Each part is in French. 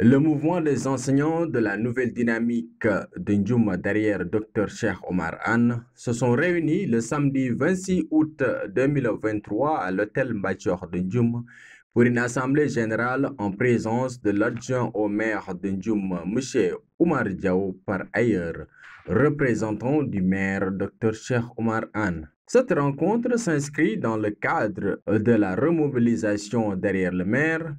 Le mouvement des enseignants de la nouvelle dynamique de Ndioum derrière Dr Cheikh Omar Anne se sont réunis le samedi 26 août 2023 à l'hôtel Mbachor de Ndioum pour une assemblée générale en présence de l'adjoint au maire de Ndioum, M. Oumar Diaw, par ailleurs représentant du maire Dr Cheikh Omar Anne. Cette rencontre s'inscrit dans le cadre de la remobilisation derrière le maire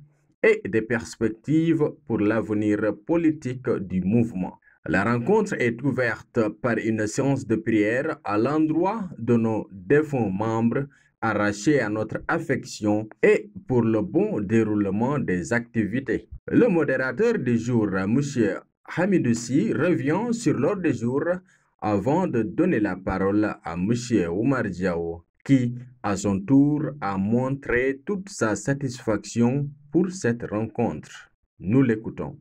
et des perspectives pour l'avenir politique du mouvement. La rencontre est ouverte par une séance de prière à l'endroit de nos défunts membres arrachés à notre affection et pour le bon déroulement des activités. Le modérateur du jour, M. Hamidoussi, revient sur l'ordre du jour avant de donner la parole à M. Oumar Diaw, qui, à son tour, a montré toute sa satisfaction pour cette rencontre. Nous l'écoutons.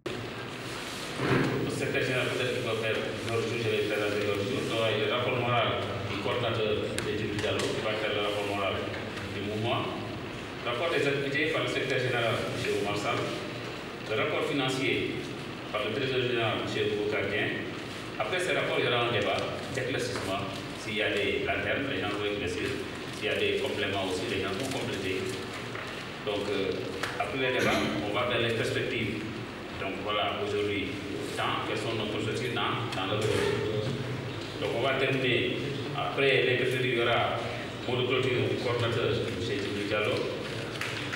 Le secrétaire général peut-être qu'il va faire l'autre jour, je vais faire l'autre jour. Donc, il y a le rapport moral du coordinateur de Djibril Diallo qui va faire le rapport moral du mouvement. Le rapport des activités par le secrétaire général, M. Oumar Sall. Le rapport financier par le trésorier général, M. Boubacar Dieng. Après ce rapport, il y aura un débat d'éclaircissement. S'il y a des lanternes, les gens vont éclaircir. S'il y a des compléments aussi, les gens vont compléter. Donc, après le débat, on va vers les perspectives. Donc voilà, aujourd'hui, quelles sont nos perspectives dans le groupe. Donc on va terminer, après les perspectives, il y aura mot de clôture du coordinateur, M. Djibril Diallo.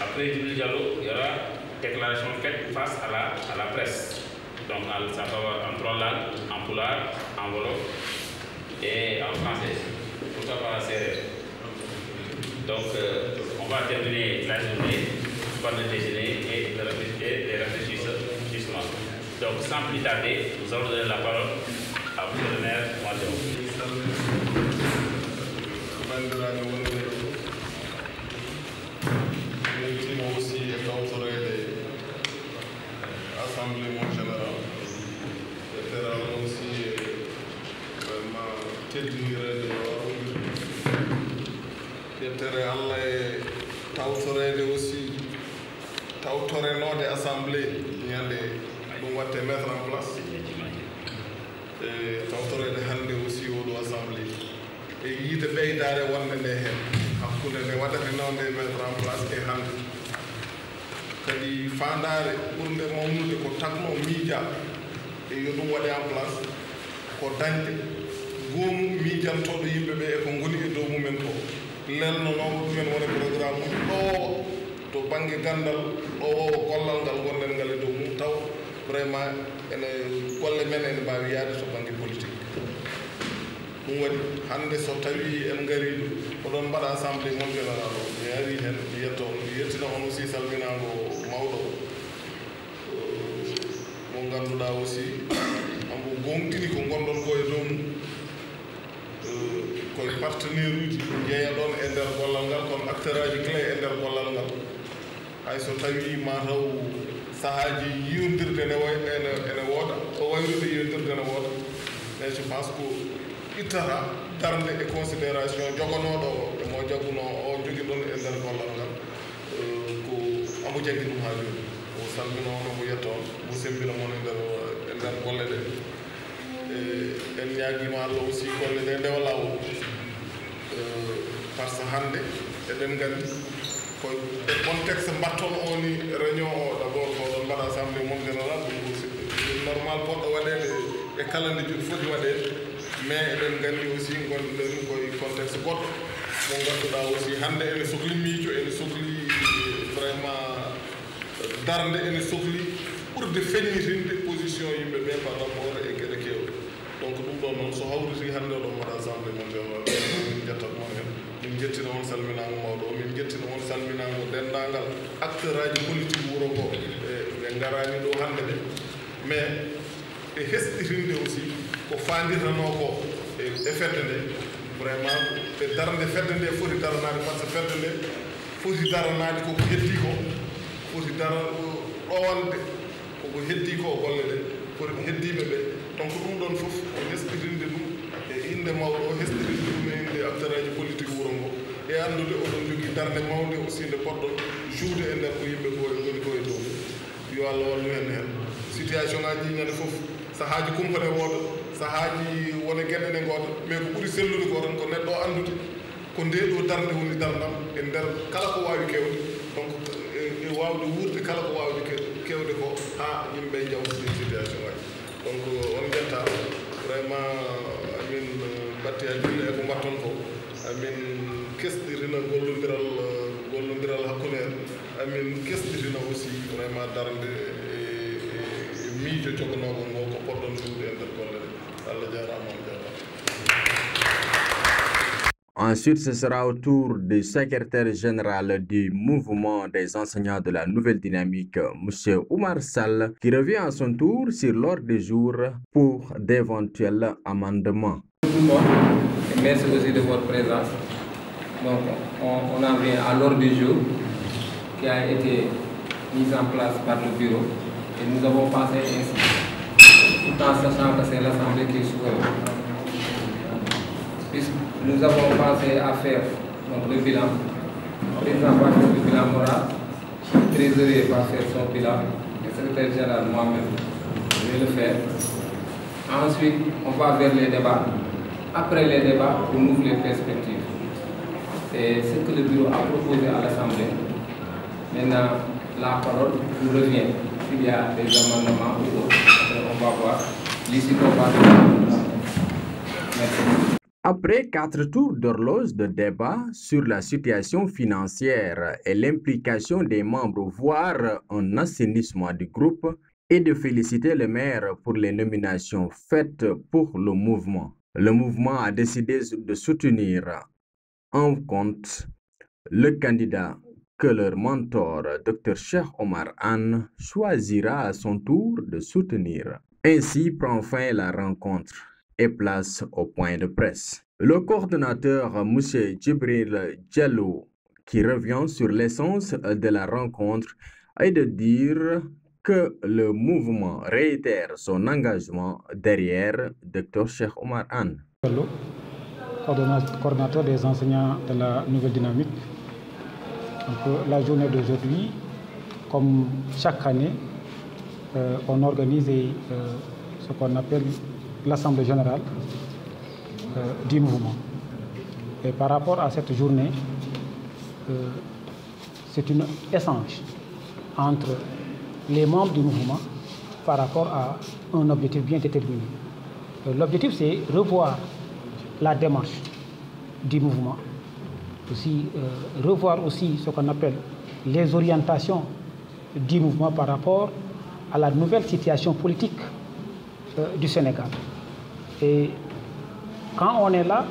Après Djibril Diallo, il y aura déclaration faite face à la presse. Donc ça va avoir en 3 langues, en pulaar, en wolof et en français. Pourquoi pas en séeréer. Donc on va terminer la journée par le déjeuner et les réfléchissements. Donc sans plus tarder, nous allons donner la parole à M. le maire Madiaw. aussi assemblée générale et aussi vraiment teddinirede yettere Allah e tawtorede aussi tawtorenode assemblée ñande ɗum watte mettre en place e tawtorede hannde aussi oɗo assemblée e yiide ɓeydare wonde nde hen hakkude nde waɗate nawde mettre en place e hannde kadi fandare ɓurde mawnude ko tagno miija e yo ɗum waɗe en place ko dañde goomu miijantoɗo yimɓe ɓe e ko ngoni e dow mumen ko lelnonowo ɗumen woni programme mum ɗo to banggue gandal ɗo gollal ngal gonɗen ngal e dow mum taw vraiment ene golle men ene mbawi yaade to banggue politique ɗum waɗi hande so tawi en gari oɗon mbaɗa assemblée mon général o mi ari hen mi yetto yettina on aussi salminago mawɗo mo ganduɗa aussi ambo gomtini ko gonɗon ko e dow mum koye partenaire uji jeeya ɗon e nder gollal ngal comme acteur aji clé e nder gollal ngal hay so tawi mataw sahaji yiyondirde ene wooda o wayrude yiyondirde ne wooda mais je pense que ittata darde e considération joganoɗo o emo jagguno o jogui ɗon e nder gollal ngal ko amo jaggi ɗum ha joni o salmino on omo yetto on mo sembina moon e nder golle ɗe en ñaguima Allah aussi golle ɗe ndewa lawol par ce hande eɗen gandi ko e contexte mbatton oni réunion o d' abord ko ɗon mbaɗa assemblée mon général ɗum aussi normal poɗɗo waɗede e kala nde foti waɗede mais eɗen gandi aussi gonɗen koye contexte goɗɗo mo ganduɗa aussi hande ene sohli miijo ene sohli vraiment darde ene sohli ɓurde feññitinde position yimɓe ɓe par rapport e gueɗe kewɗe donc ɗum ɗon noon so hawriti hande oɗon mbaɗa assemblée mon général min jettat moon hen min jettina on salminago mawɗo o min jettina on salminago dendagal acteur aji politique wuuro ngo ɓe garani ɗo hande ɓe mais e hesɗitinde aussi ko fandirano ko e fedde nde vraiment e darde fedde nde foti daranade par ce que fedde nde foti daranade koko heddi ko foti ɗowande koko heddi ko golle ɗe foti heddiɓe ɓe donc ɗum ɗon foof o hesɗitinde ɗum e inde mawɗo o hesɗitinde ɗum e inde acteur aji politique wuuro ngo e andude oɗon jogui darde mawde aussi nde poɗɗon joude e nder ko yimɓe ko goni ko e dow yo Allah wallu hen hen situation ngaji ñande fof sahaaji kumpane wooda sahaaji wona gueɗe ɗe gooda mais ko ɓuri sellude ko tan ko neɗɗo o anndude ko nde ɗo darde woni dardam e nder kala ko waawi kewde donc e waawde wuurde kala ko waawde kewde ko haa yimɓe ɓe jawtide situation ngaji donc on jetta vraiment amin batti hakkille e ko mbatton ko amin kesɗirina gollodiral hakkunde en amin kesɗirina aussi vraiment darde e miijo jogonogo ngo ko poɗɗon duuɗe e nder golle ɗe Allah jarama on jarama. Ensuite, ce sera au tour du secrétaire général du mouvement des enseignants de la nouvelle dynamique, M. Oumar Sall, qui revient à son tour sur l'ordre du jour pour d'éventuels amendements. Tout le monde, et merci aussi de votre présence. Donc, on en vient à l'ordre du jour qui a été mis en place par le bureau et nous avons pensé ainsi, tout en sachant que c'est l'Assemblée qui est souveraine. Nous avons pensé à faire donc, le bilan. Le président va faire le bilan moral, le trésorier va faire son bilan, le secrétaire général moi-même, je vais le faire. Ensuite, on va vers les débats. Après les débats, on ouvre les perspectives. C'est ce que le bureau a proposé à l'Assemblée. Maintenant, la parole nous revient. S'il y a des amendements ou autres, on va voir. L'ici, on va faire. Merci. Après 4 tours d'horloge de débat sur la situation financière et l'implication des membres, voire un assainissement du groupe, et de féliciter le maire pour les nominations faites pour le mouvement a décidé de soutenir en compte le candidat que leur mentor, Dr Cheikh Omar Anne, choisira à son tour de soutenir. Ainsi prend fin la rencontre et place au point de presse. Le coordonnateur, M. Djibril Diallo, qui revient sur l'essence de la rencontre, est de dire que le mouvement réitère son engagement derrière Dr Cheikh Omar Anne. Diallo, coordonnateur des enseignants de la nouvelle dynamique. Donc, la journée d'aujourd'hui, comme chaque année, on organise ce qu'on appelle l'Assemblée générale du mouvement. Et par rapport à cette journée, c'est un échange entre les membres du mouvement par rapport à un objectif bien déterminé. L'objectif, c'est revoir la démarche du mouvement, aussi revoir aussi ce qu'on appelle les orientations du mouvement par rapport à la nouvelle situation politique du Sénégal. Et quand on est là,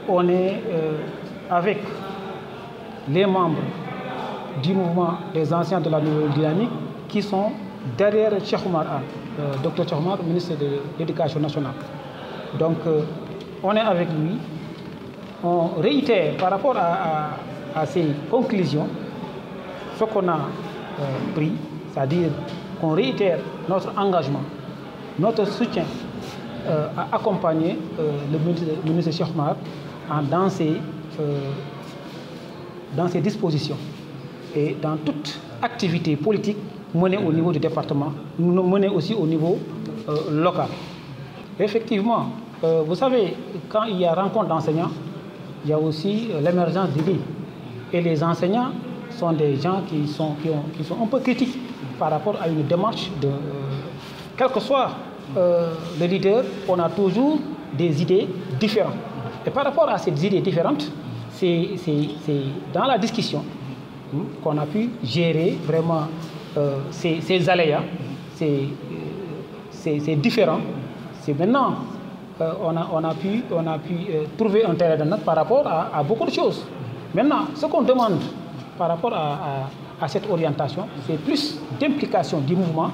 on est avec les membres du mouvement des anciens de la nouvelle dynamique qui sont derrière Cheikh Omar Anne, Dr Cheikh Omar, ministre de l'Éducation nationale. Donc on est avec lui, on réitère par rapport à ces conclusions ce qu'on a pris, c'est-à-dire qu'on réitère notre engagement, notre soutien à accompagner le ministre Cheikh Omar dans ses dispositions et dans toute activité politique menée au niveau du département, menée aussi au niveau local. Effectivement, vous savez, quand il y a rencontre d'enseignants, il y a aussi l'émergence d'idées. Et les enseignants sont des gens qui sont un peu critiques par rapport à une démarche de... quel que soit le leader, on a toujours des idées différentes. Et par rapport à ces idées différentes, c'est dans la discussion qu'on a pu gérer vraiment ces aléas, ces différents. C'est maintenant on a pu trouver un terrain d'entente par rapport à beaucoup de choses. Maintenant, ce qu'on demande par rapport à cette orientation, c'est plus d'implication du mouvement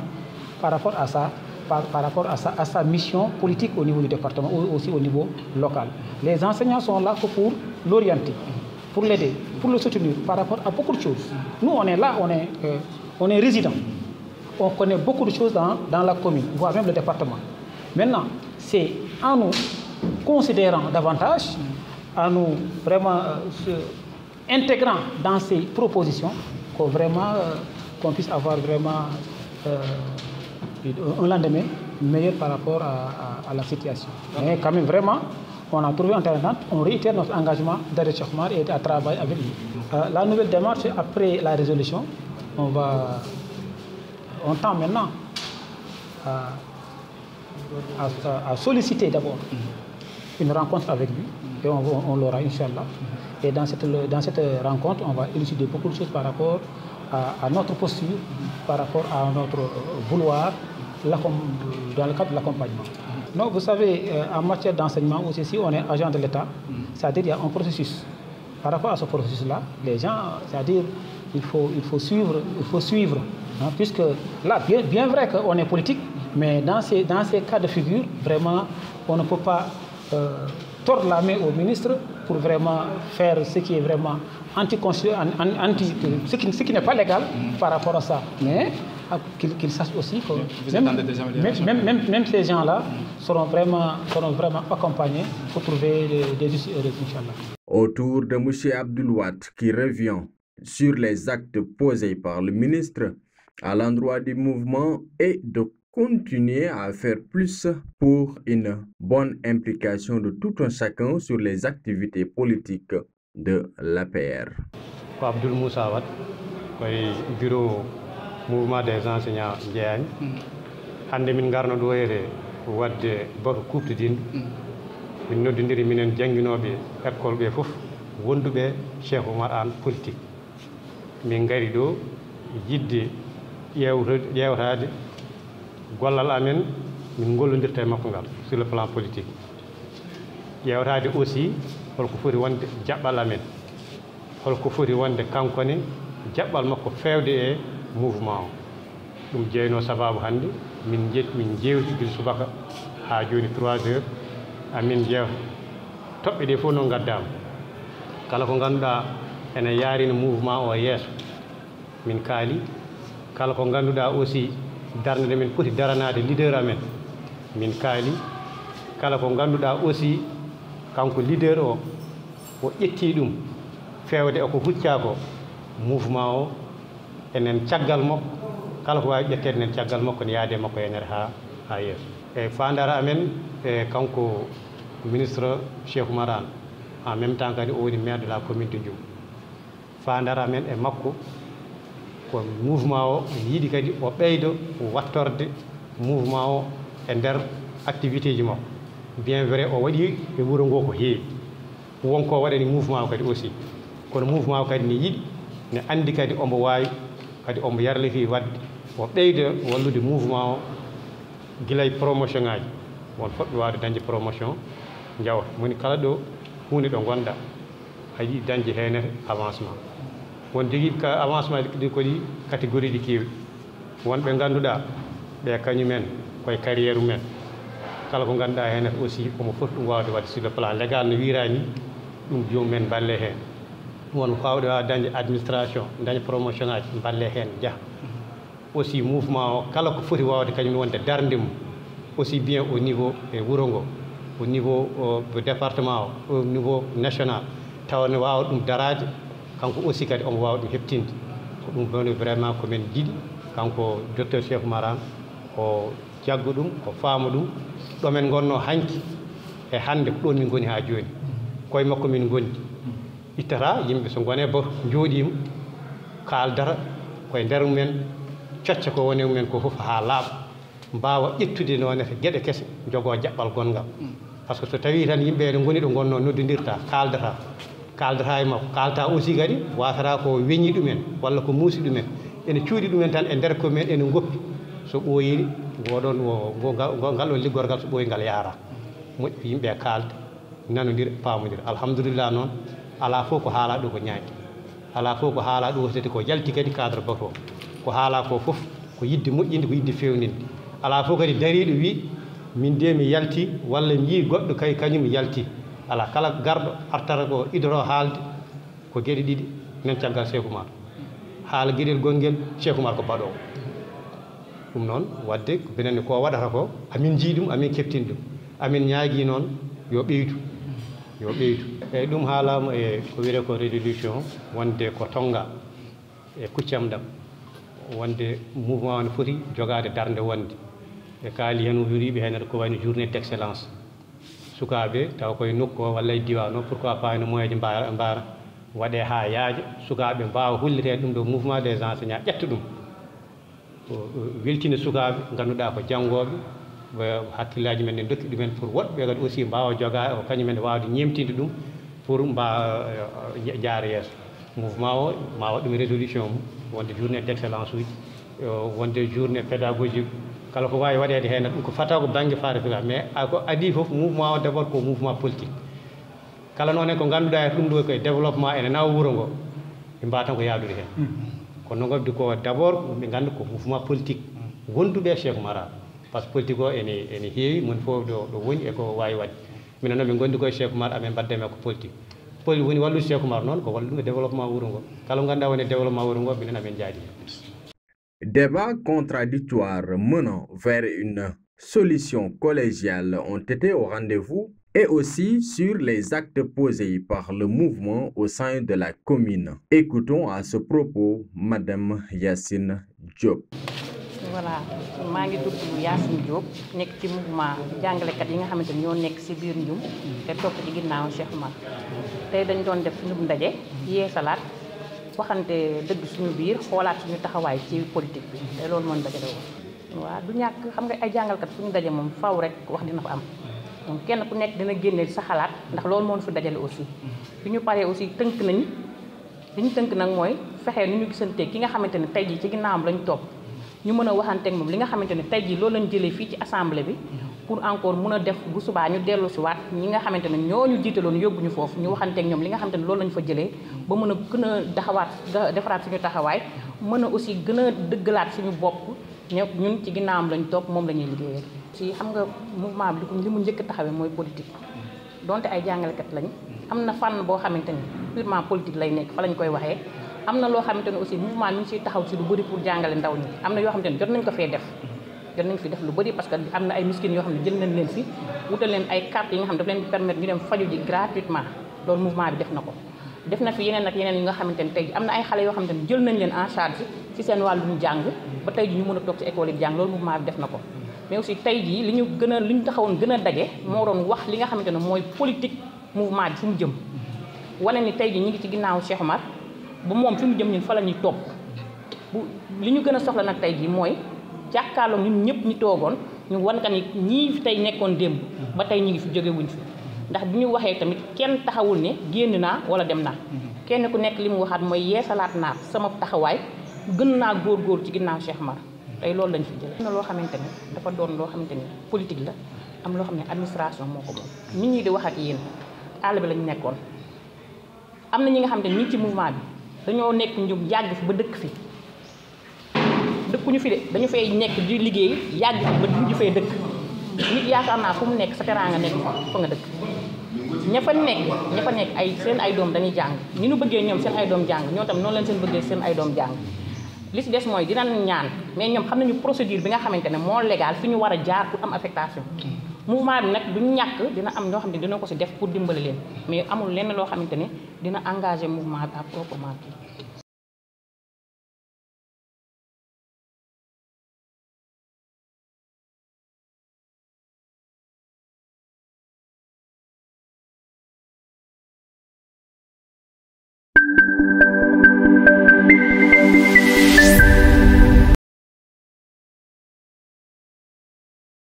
par rapport à ça, par rapport à sa mission politique au niveau du département, ou aussi au niveau local. Les enseignants sont là pour l'orienter, pour l'aider, pour le soutenir par rapport à beaucoup de choses. Nous, on est là, on est résident. On connaît beaucoup de choses dans la commune, voire même le département. Maintenant, c'est en nous considérant davantage, en nous vraiment intégrant dans ces propositions, qu'on puisse avoir vraiment un lendemain meilleur par rapport à la situation. Mais quand même, vraiment, on a trouvé un terrain d'entente, on réitère notre engagement d'arrêter Cheikh Oumar et à travailler avec lui. La nouvelle démarche, après la résolution, on tend maintenant à solliciter d'abord une rencontre avec lui, et on l'aura, Inch'Allah. Et dans cette rencontre, on va élucider beaucoup de choses par rapport à notre posture, par rapport à notre vouloir, dans le cadre de l'accompagnement. Non, vous savez, en matière d'enseignement, aussi, si on est agent de l'État, c'est-à-dire qu'il y a un processus. Par rapport à ce processus-là, les gens, c'est-à-dire il faut suivre, hein, puisque là, bien vrai qu'on est politique, mais dans ces cas de figure, vraiment, on ne peut pas tordre la main au ministre pour vraiment faire ce qui est vraiment ce qui n'est pas légal par rapport à ça. Mais qu'ils sachent aussi que même ces gens-là seront vraiment accompagnés pour trouver des issues heureuses, Inch'Allah. Autour de M. Abdoulouat qui revient sur les actes posés par le ministre à l'endroit du mouvement et de continuer à faire plus pour une bonne implication de tout un chacun sur les activités politiques de l'APR. Abdoul Moussa Wat, bureau mouvement des enseignants Ndiagne. Hande min garno do ere wadde bako kupte din. Min noddindiri minen janginoɓe école ɓe fof wonduɓe Cheikh Oumar Anne politique. Min gari ɗo yidde ƴewtade gollal amen min gollodirta e makko ngal sur le plan politique. Ƴewtade aussi holko foti wonde jaɓɓal amen, holko foti wonde kankone jaɓɓal makko fewde e mouvement o. Ɗum jeyno sababu hande min jewti gil subaka ha joni 3 heures amin jewta toɓɓe ɗe fof no gaddama kala ko ganduɗa ene yarina mouvement o yeeso min kaali, kala ko ganduɗa aussi darde nde min poti daranade leader amen min kaali, kala ko ganduɗa aussi kanko leader o ƴetti ɗum fewde eko hucca ko mouvement o enen caggal makko kala ko wawi ƴettede nen caggal makko ne yaade makko henere ha yeeso. E fandara amen e kanko ministre Cheikh Oumar Anne en même temps kadi o woni maire de la commune de Djoum. Fandara amen e makko ko mouvement o yiiɗi kadi o ɓeydo wattorde mouvement o e nder activité ji makko. Bien vrai o waɗi e wuro ngo ko heewi, wonko waɗani mouvement o kadi aussi, kono mouvement o kadi ne yiɗi ne andi kadi omo wawi kadi omo yarliti wadde o ɓeydo wallude mouvement o guilay promotion ngaji won foɗɓe wawde dañde promotion jawta moni kala ɗo hunde ɗo gonɗa a yiɗi dañde hen avancement. Won jogui ka avancement ɗi koɗi catégorie ɗi kewɗi, wonɓe ganduɗa ɓe kañumen koye carrière mumen, kala ko ganduɗa hen aussi omo foti ɗum wawde wadde sur le plan légal no wirani ɗum jomumen balle hen. Won fawɗe wawa dañde administration daña promotion ngaji balle hen jaaha. Aussi mouvement o kala ko foti wawde kañum wonde darde mum aussi bien au niveau e wuro ngo, au niveau département o, au niveau national, tawa ne wawa ɗum darade kanko aussi kadi omo wawa ɗum heɓtinde. Ko ɗum woni vraiment komin jiiɗi kanko docteur Cheikh Oumar Anne o jaggo ɗum o faama ɗum ɗomen gonno hanki e hande ko ɗon min goni ha joni koye makko min gondi. Ittata yimɓe so gone bato jooɗima kaaldata koye nder mumen cocca ko woni mumen ko fof ha laaɓa mbawa ƴettude noon gueɗe kese jogo jaɓɓal gongal. Par ce que so tawi tan yimɓe ne goni ɗo gonno noddodirta kaldata e makko, kalta aussi kadi wasata ko weñi ɗumen walla ko muusi ɗumen ene cuuɗi ɗumen tan e nder commune ene goppi so ɓooyi goɗon ngal ɗon liggorgal so ɓooyi ngal yaara moƴƴi yimɓe kalda nanodira pamodira. Alhamdulillah noon ala fof ko haala ɗo ko ñaaki, ala fof ko haala ɗo tati ko yalti kadi cadre bato ko haala ko fof ko yidde moƴƴinde ko yidde fewninde. Ala fof kadi dariɗo wi min de mi yalti walla mi yii goɗɗo kay kañum yalti. Ala kala garɗo artata ko idoro haalde ko gueɗe ɗiɗi nen caggal Cheikh Oumar, haala gueɗel gonguel Cheikh Oumar ko baɗowo. Ɗum noon wadde ko benenne ko waɗata ko amin jii ɗum amin keftini ɗum amin ñaagui noon yo ɓeydu eyyi ɗum haalama e ko wiyete ko résolution wonde ko tonga e kuccam ɗam wonde mouvement no foti jogade darde wonde ɓe kaali hen wiriɓe hen ko wayno journée d' excellence sukaɓe taw koye nokku o walla e diwan o pourquoi pas no moyeje mbara waɗe ha yaaja sukaɓe mbawa hullitede ɗum ɗo mouvement des enseignants ƴetta ɗum weltina sukaɓe ganduɗa ko janggoɓe hakkillaji men ne dokki ɗumen pour woɗɓe kadi aussi mbawa joga o kañumen wawde ñemtinde ɗum pour mbawa jaara yeeso mouvement o ma waɗ ɗum résolution mum wonde journée d' excellence uji wonde journée pédagogique kala ko wawi waɗede hen ɗum ko fata ko banggue farafika mais ko adi foof mouvement o d' abord ko mouvement politique kala noon hen ko ganduɗa e ɗum ɗo koye développement ene nawa wuuro ngo ɓe mbawa tan ko yaadude hen kono gabdi ko d' abord ɓe ganda ko mouvement politique wonduɓe Cheikh Oumar Anne par ce que politique o ene heewi mon fof ɗo woni eko wawi wadde minen noon ɓe gondi koye Cheikh Oumar amen mbaddeme ko politique poli woni wallude Cheikh Oumar noon ko wallude développement wuuro ngo kala ganduɗa woni développement wuuro ngo minen amen jaadi. Débats contradictoires menant vers une solution collégiale ont été au rendez-vous et aussi sur les actes posés par le mouvement au sein de la commune. Écoutons à ce propos Madame Yacine Diop. Voilà, maa ngi tudd Yacine Diop nekk ci mouvement jàngalekat yi nga xamante ni ñoo nekk ci biir Ndioum te topp ci ginnaaw Cheikh Oumar tey dañ doon def suñu ndaje yeesalaat waxante dëgg suñu biir xoolaat suñu taxawaay ci politique bi te loolu moo ñu dajale woon. waaw du ñàkk xam nga ay jàngalkat suñu daje moom faw rek wax dina fa am donc kenn ku nekk dina génne sa xalaat ndax loolu moo ñu fi dajale aussi bi ñu paree aussi tënk nañ li ñu tënk nag mooy fexe nu ñu gisantee ki nga xamante ne tey jii ci ginnaawam lañ topp ñu mën a waxanteeg moom li nga xamante ne tey jii loolu lañ jëlee fii ci assemblée bi pour encore mën a def bu subaa ñu dellu si waat ñi nga xamante ne ñoo ñu jiitaloon yóbbu ñu foofu ñu waxanteeg ñoom li nga xamante ne loolu lañ fa jëlee ba mën a gën a taxawaat defaraat suñu taxawaay mën a aussi gën a dëggalaat suñu bopp ñun ci ginnaawam lañ topp moom la ñuy liggéeyee. si xam nga mouvement bi li mu njëkk a taxawee mooy politique donte ay jàngalekat lañ am na fànn boo xamante ni purement politique lay nekk fa lañ koy waxee. am na loo xamante ne aussi mouvement mi ngi ciy taxaw ci lu bëri pour jàngale ndaw ñi am na yoo xamante ne jot nañ ko fee def jot nañ fi def lu bëri parce que am na ay miskin yoo xam ne jël nañ leen fi wutal leen ay carte yi nga xam ne daf leen di permettre ñu dem faju ji gratuitement loolu mouvement bi def na ko def na fi yeneen ak yeneen yi nga xamante ne tey ji am na ay xale yoo xamante ne jël nañ leen en charge ci seen wàllum jàng ba tey ji ñu mën a toog ci école yi jàng loolu mouvement bi def na ko mais aussi tey jii li ñu taxawoon gën a daje moo doon wax li nga xamante ne mooy politique mouvement bi fu mu jëm wane ni tey ji ñu ngi ci ginnaaw Cheikh Oumar ba moom fi mu jëm ñun fa la ñuy topp bu li ñu gën a soxla nag tey jii mooy jàkkaarloo ñun ñëpp ñi toogoon ñu wan ka ni ñii tey nekkoon démb ba tey ñu ngi fi jóge wuñ fi ndax bu ñu waxee tamit kenn taxawul ne génn naa wala dem naa kenn ku nekk li mu waxaat mooy yeesalaat naa sama taxawaay gën naa góorgóor ci ginnaaw Cheikh Oumar tey loolu lañ fi jëlee. am na loo xamante ni dafa doon loo xamante ni politique la am loo xam ne administration moo ko moom nit ñi di wax ak yéen àll bi lañ nekkoon am na ñi nga xam ne ñi ci mouvement bi dañoo nekk Ndioum yàgg fi ba dëkk fi dëkkuñu fi de dañu fay nekk di liggéey yàgg fi ba duñu fay dëkk nit yaakaar naa fu mu nekk sa teraanga nekk fa nga dëkk ña fa nekk ay seen ay doom dañuy jàng ni ñu bëggee ñoom seen ay doom jàng ñoo tam noonu leen seen bëggee seen ay doom jàng li ci des mooy dinañ ñaan mais ñoom xam nañu procédure bi nga xamante ne moo légal fi ñu war a jaar pour am affectation mouvement bi nag duñu ñàkk dina am ñoo xam ne dina ko ci def pour dimbali leen mais amul lenn loo xamante ne dina engagé mouvement bi à proprement.